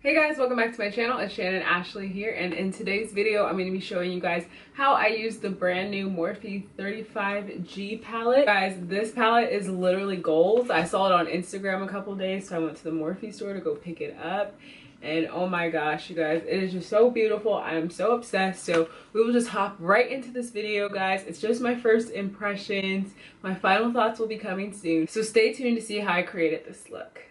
Hey guys, welcome back to my channel. It's Shannon Ashley here, and in today's video I'm going to be showing you guys how I use the brand new Morphe 35G palette. Guys, this palette is literally gold. I saw it on Instagram a couple days, so I went to the Morphe store to go pick it up, and oh my gosh, you guys, it is just so beautiful. I am so obsessed. So we will just hop right into this video, guys. It's just my first impressions. My final thoughts will be coming soon, so stay tuned to see how I created this look.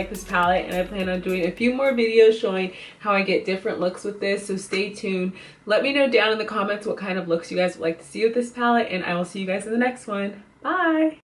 like this palette, and I plan on doing a few more videos showing how I get different looks with this, so stay tuned. Let me know down in the comments what kind of looks you guys would like to see with this palette, and I will see you guys in the next one. Bye!